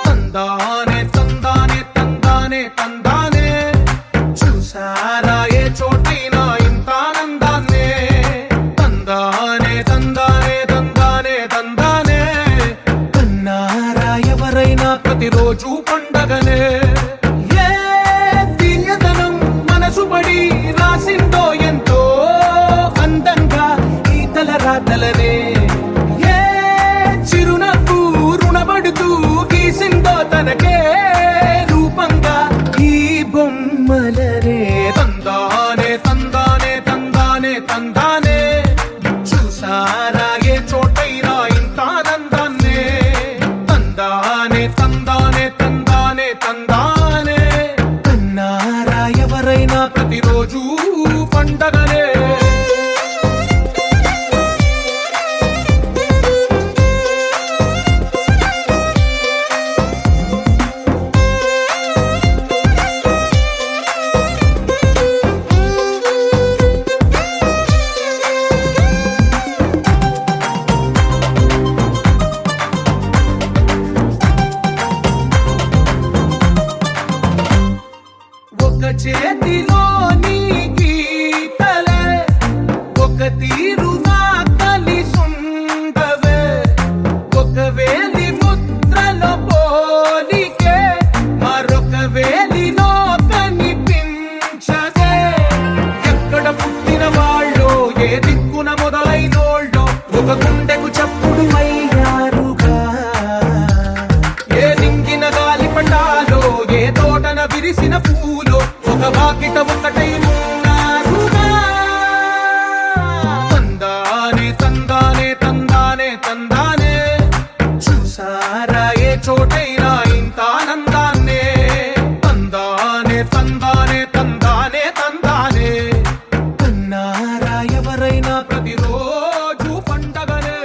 తందానే తందానే తందానే తందానే చూసారా ఏ చోటైనా ఇంత ఆనందాన్నే తందానే తందానే తందానే తందానే కన్నారా ఎవరైనా ప్రతిరోజు పండగనే ఏ తీయదనం మనసు పడి రాసిందో ఎంతో అందంగా ఈ తలరాతలనే ఏ చిరునవ్వు రుణపడుతూ గీసిందో తనకే రూపంగా ఈ బొమ్మలనే తందానే తందానే తందానే తందానే చూసారా ఏ చోటైనా ఇంత ఆనందాన్నే తందానే తందానే తందానే తందానే కన్నారా ఎవరైనా ప్రతిరోజు పండగనే రోజు పండగనే.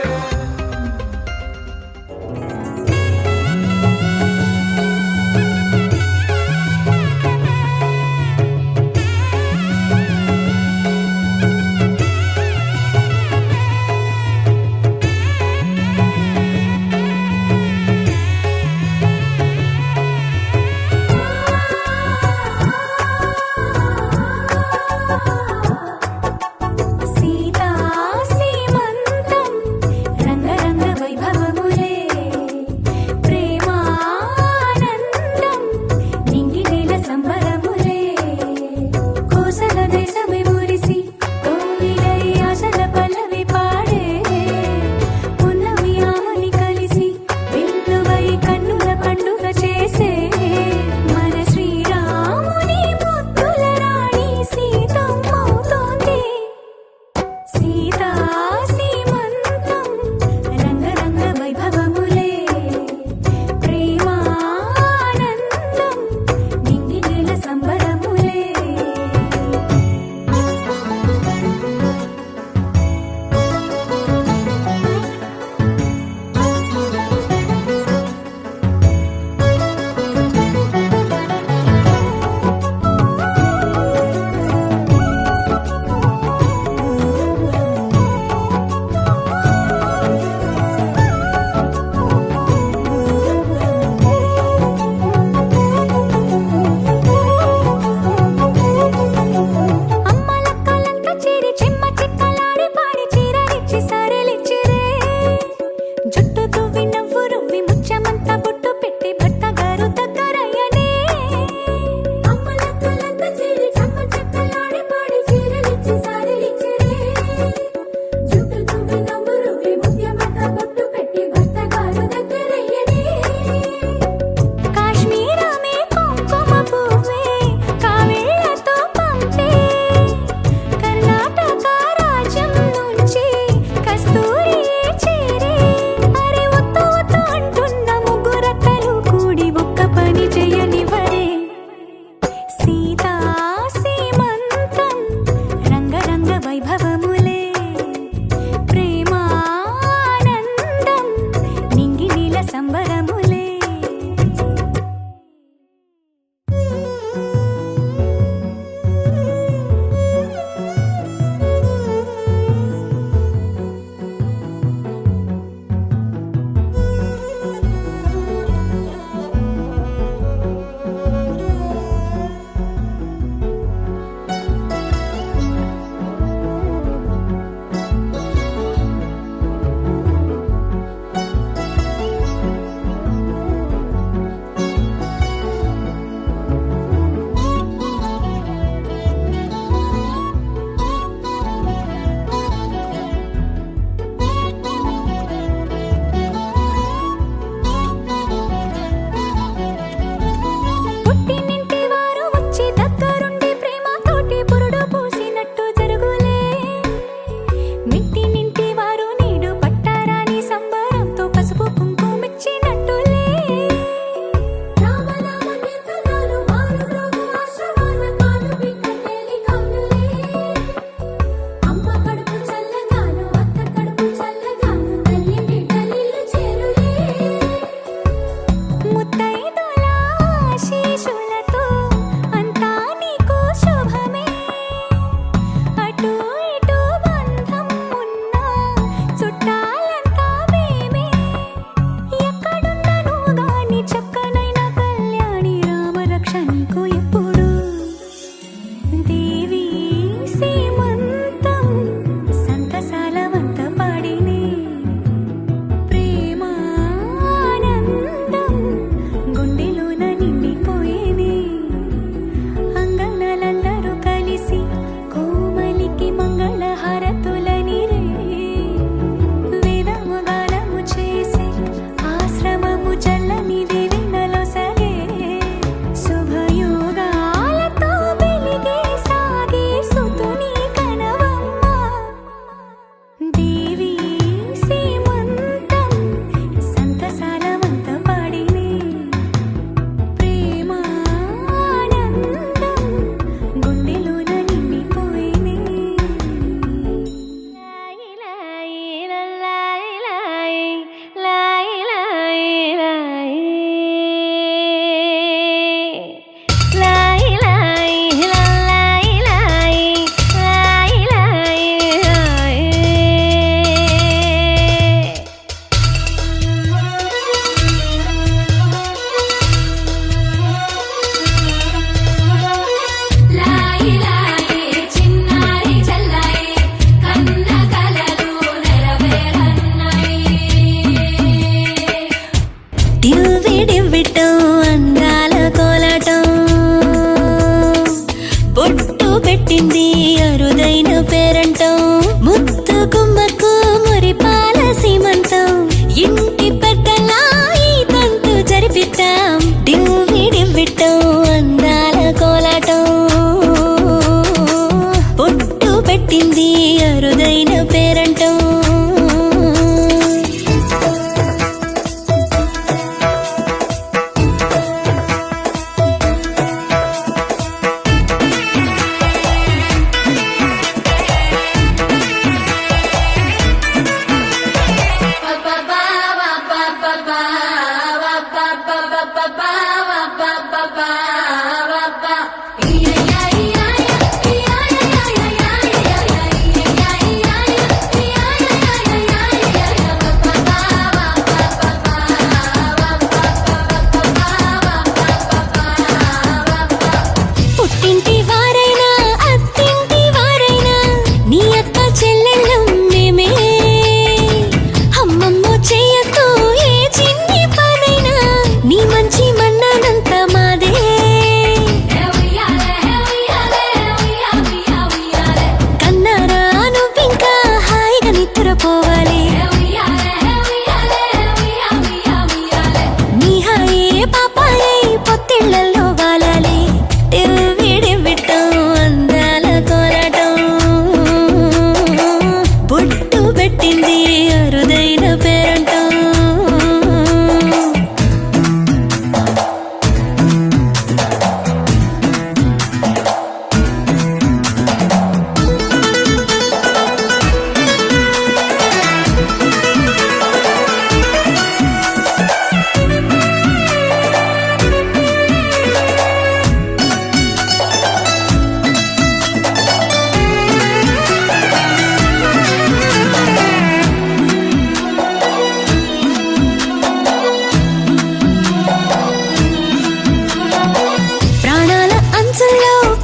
పెట్టింది అరుదైన పేరంటం.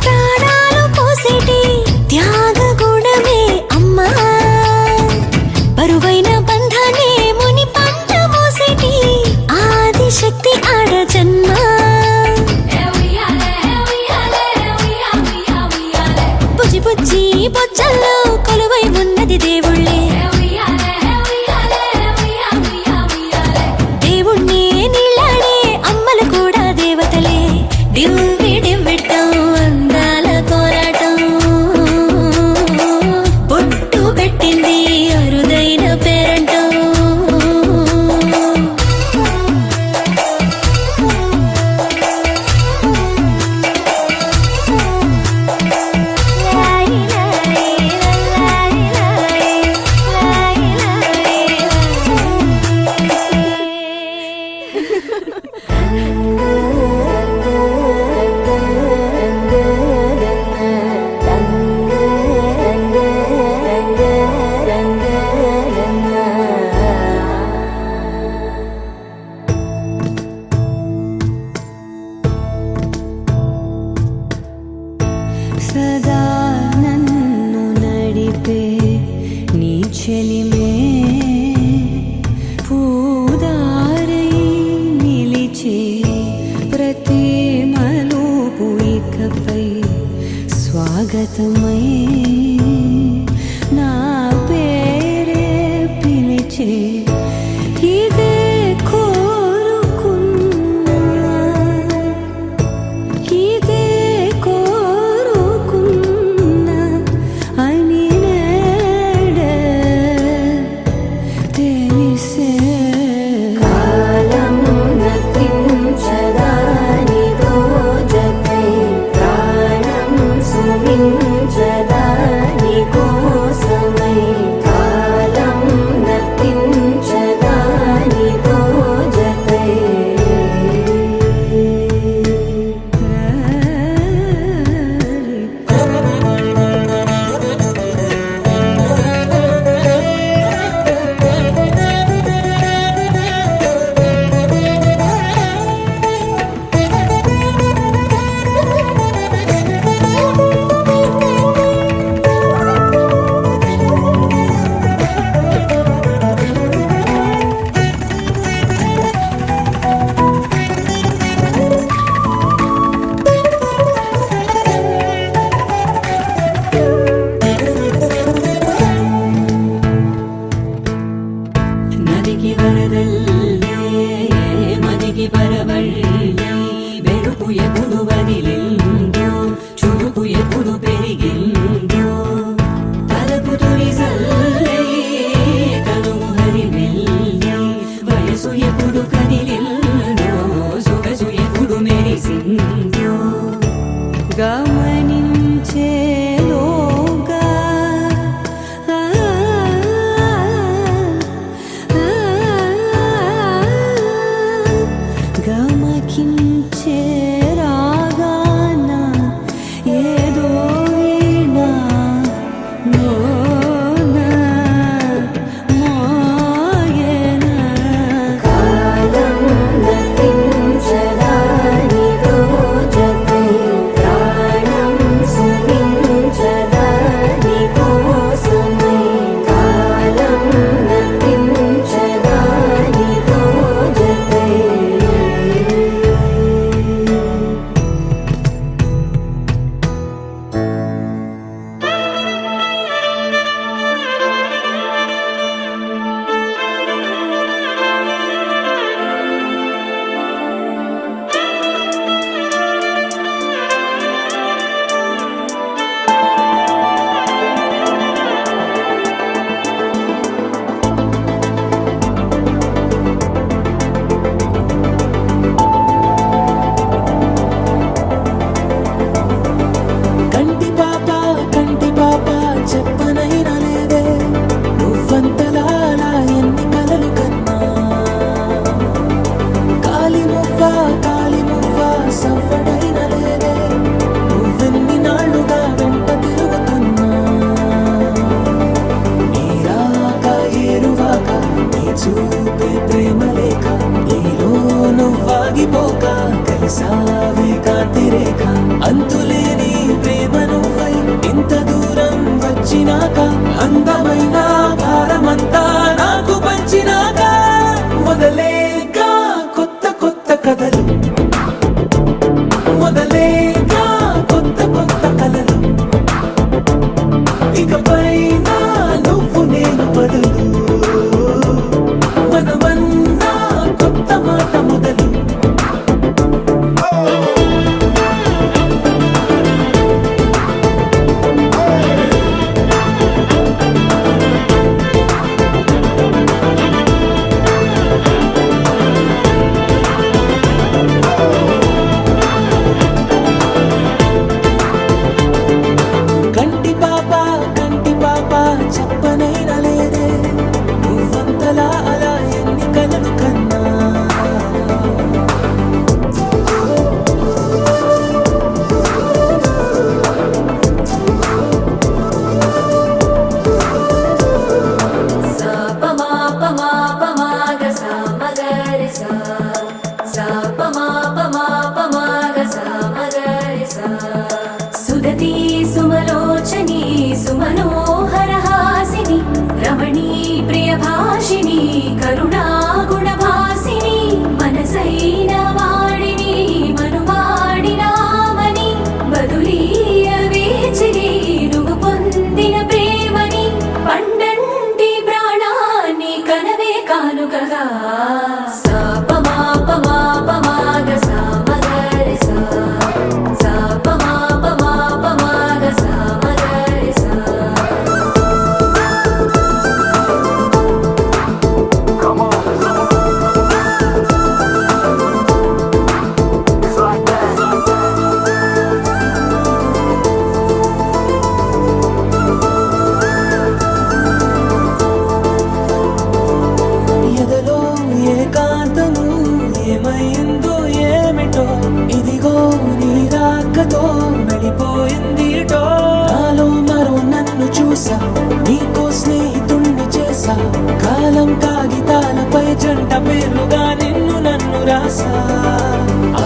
ప్రాణాలు పోసేటి త్యాగ గుణమే అమ్మా, బరువైన బంధాన్ని ముని పంట మోసేటి ఆదిశక్తి ఆడ జన్మ. బుజ్జి బుజ్జి బొజ్జల్లో కొలువై ఉన్నది దేవుళ్ళే, దేవుణ్ణి నీళ్ళాడే అమ్మలు కూడా దేవతలే. డివ్వి డివ్విట్టం అందాల కోరాటం, బొట్టు పెట్టింది అరుదైన పేరంటం. సదా నన్ను నడిపే నీ చెలిమే, పూదారై నిలిచే ప్రతి మలుపు ఇకపై స్వాగతమై నా పేరే పిలిచే. ఇదే కోరుకున్నా, ఇదే కోరుకున్నా అని నేడే తెలిసే. కాలం నతించదాని దోజకై ప్రాణం సుమించదా చూపే ప్రేమ లేక నీలో నువ్వాగిపోక కలిసావే కాంతి రేఖ అంతులేని ప్రేమ నువ్వై ఇంత దూరం వచ్చినాక అందమైన భారమంతా నాకు పంచినాక మొదలేక కొత్త కొత్త కథలు మొదలేక కొత్త కొత్త కలలు ఇకపై నువ్వు నేను బదులు మనమన్నా కొత్త మాట మొదలు కంటి పాప చెప్పనైనా లేదే నువ్వంతలా అలా ఎన్ని కలలు కన్నా సుదతి సుమలోచని సుమనోహర హాసిని రమణీ ప్రియభాషిణి కరుణా గుణభాసిని మనసైన వాడిని మనువాడినామని బదులీయ వేచిని నువ్వు పొందిన ప్రేమని పండంటి ప్రాణాన్ని కనవే కానుకగా ఎదలో ఏకాంతము ఏమైందో ఏమిటో ఇదిగో నీ రాకతో వెళ్ళిపోయిందిటో నాలో మరో నన్ను చూసా నీకో స్నేహితుణ్ణి చేసా కాలం కాగితాలపై జంట పేర్లుగా నిన్ను నన్ను రాసా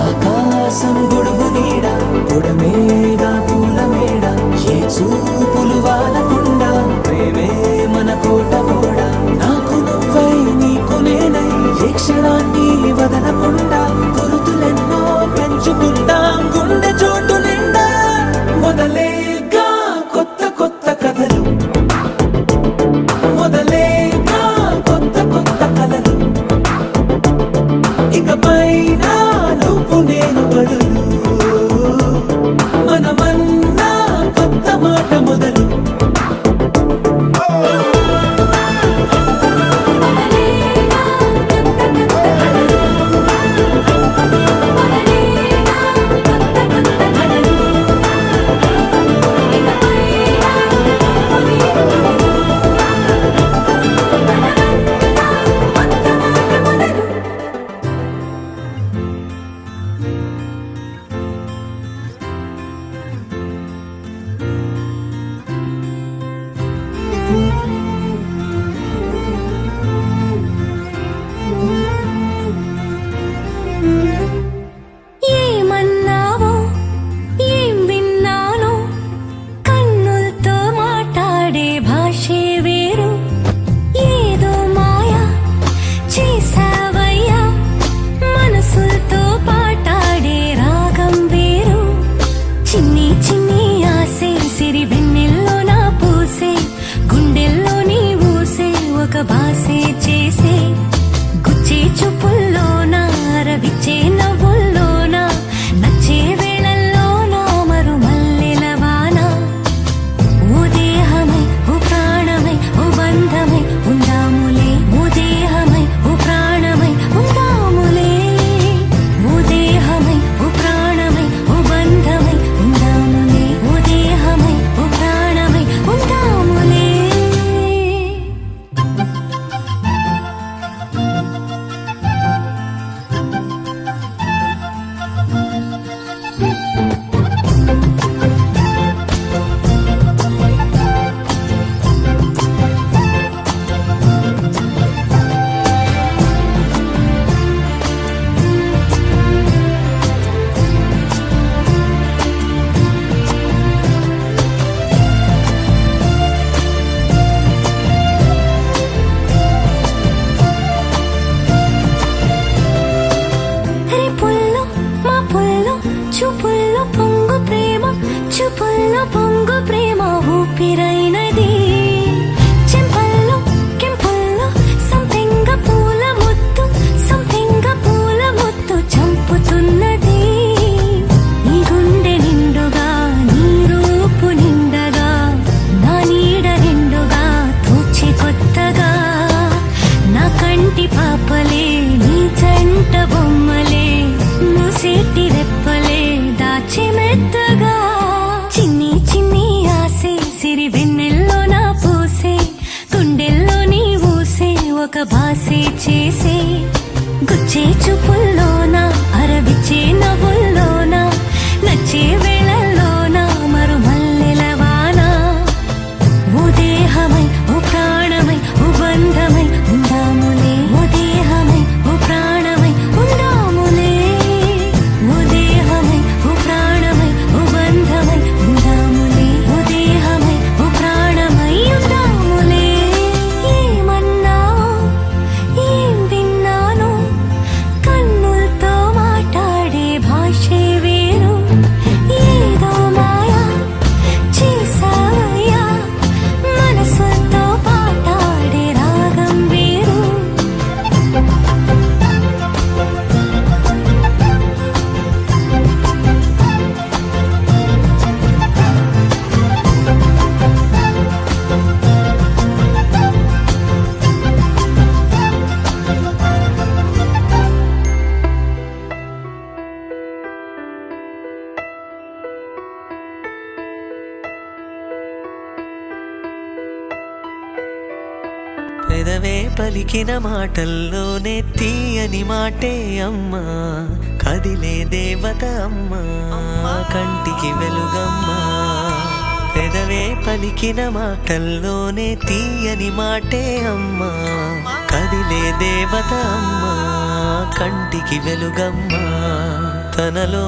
ఆకాశం గొడుగు నీడ పొడమేగా పూల మేడ ఏ చూపులు వాలకుండా ప్రేమే మన కోట గోడ నాకు నువ్వై నీకు నేనై ఏ క్షణాన్ని వదలకుండా గురుతులెన్నో పెంచుకుందాం గుండె చోటు నిండా మొదలేగా కొత్త కొత్త కథలు మొదలేగా కొత్త కొత్త కలలు ఇకపై నువ్వు నేను బదులు చంటి పాపలే నీ చంట బొమ్మలే మూసేటి రెప్పలే దాచి మెత్తగా చిన్ని చిన్ని ఆసే సిరి వెన్నెల్లో నా పూసే గుండెల్లో నీ ఊసే ఒక భాసే చేసే గుచ్చే చూపుల్లోన అరవిచ్చే నవ్వుల్లోన నచ్చే వేళల్లోన మరు మల్లెల వాన ఓ దేహమై ఓ ప్రాణమై ఓ బంధమై ఉందాములే ఓ దేహమై ఓ ప్రాణమై ఉందాములే ఓ దేహమై ఓ ప్రాణమై ఓ బంధమై ఉందాములే ఓ దేహమై ఓ ప్రాణమై ఉందాములే ఏమన్నావు ఏం విన్నాను కన్నులతో మాట్లాడే భాషే వేరు ఏదో మాయా చేసావయ్యా మనసుతో పాటాడే రాగం వేరు పెదవే పలికిన మాటల్లోనే తీయని మాటే అమ్మా కదిలే దేవత అమ్మా కంటికి వెలుగమ్మా పెదవే పలికిన మాటల్లోనే తీయని మాటే అమ్మా కదిలే దేవత అమ్మా కంటికి వెలుగమ్మా తనలో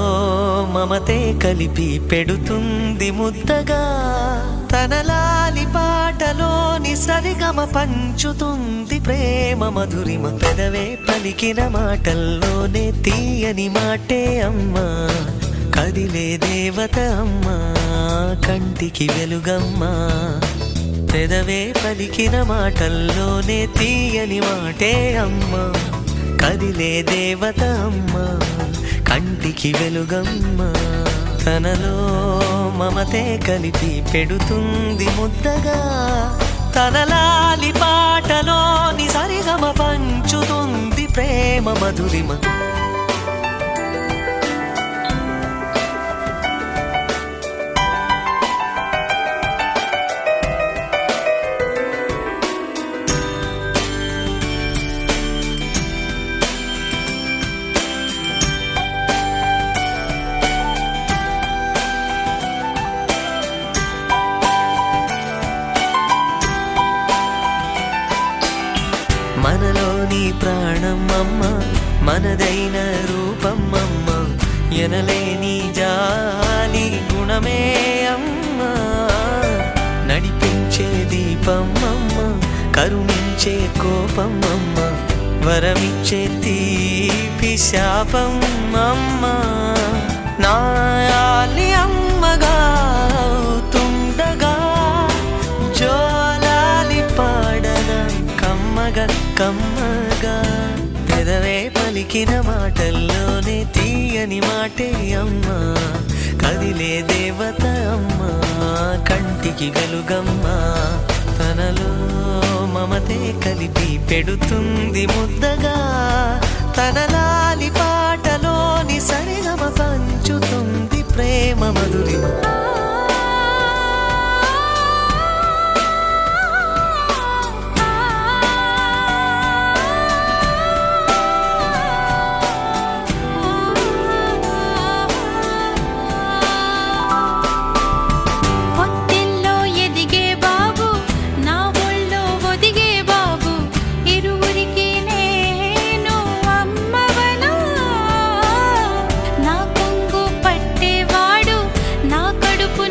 మమతే కలిపి పెడుతుంది ముద్దగా తనలాలి పాటలోని సరిగమ పంచుతుంది ప్రేమ మధురిమ పెదవే పలికిన మాటల్లోనే తీయని మాటే అమ్మా కదిలే దేవత అమ్మా కంటికి వెలుగమ్మా పెదవే పలికిన మాటల్లోనే తీయని మాటే అమ్మా కదిలే దేవత అమ్మా కంటికి వెలుగమ్మా తనలో మమతే కలిపి పెడుతుంది ముద్దగా తనలాలి పాటలోని సరిగమ పంచుతుంది ప్రేమ మధురిమ మనలోని ప్రాణం అమ్మ మనదైన రూపం అమ్మ ఎనలేని జాలి గుణమే అమ్మ నడిపించే దీపం అమ్మ కరుణించే కోపం అమ్మ వరమిచ్చే తీపి శాపం అమ్మ నాయాలి అమ్మగా అవుతుండగా జోలాలి పాడన కమ్మగా కమ్మగా పెదవే పలికిన మాటల్లోనే తీయని మాటే అమ్మా కదిలే దేవత అమ్మా కంటికి వెలుగమ్మా తనలో మమతే కలిపి పెడుతుంది ముద్దగా తనలాలి పాటలోని సరిగమ పంచుతుంది ప్రేమ మధురిమ కడుపు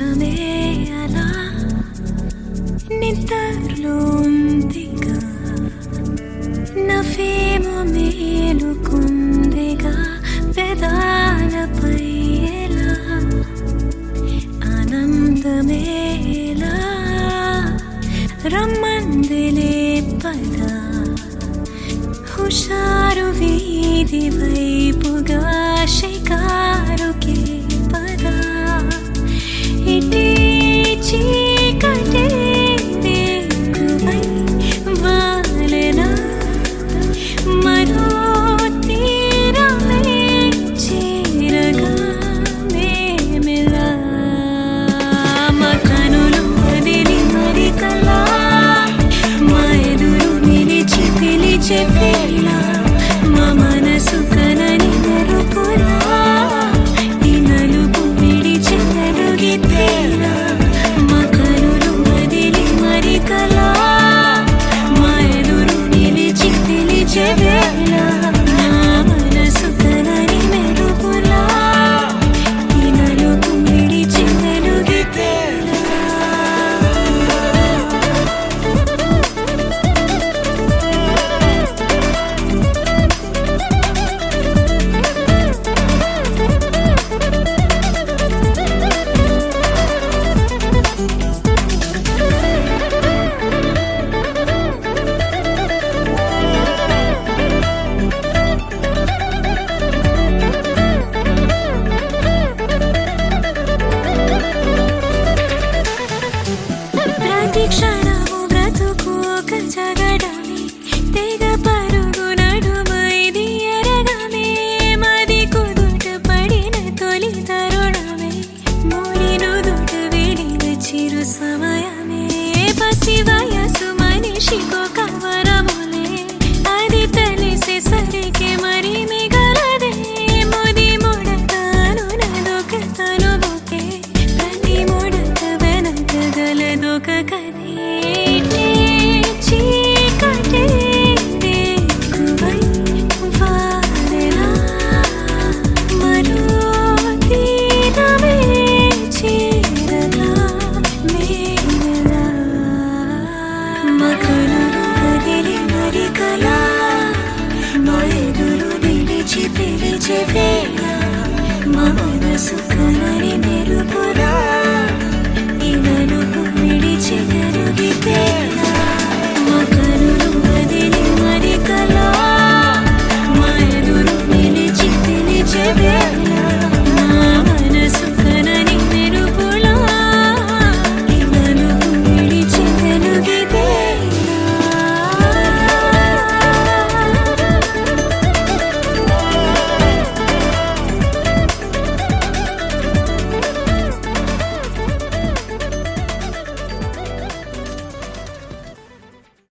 నిజమే అలా నిద్రలో ఉందిగా నవ్వేమో మేలుకుందిగా పెదాలపై ఎలా ఆనందమేలా రమ్మందిలే పద హుషారు వీధి వైపుగా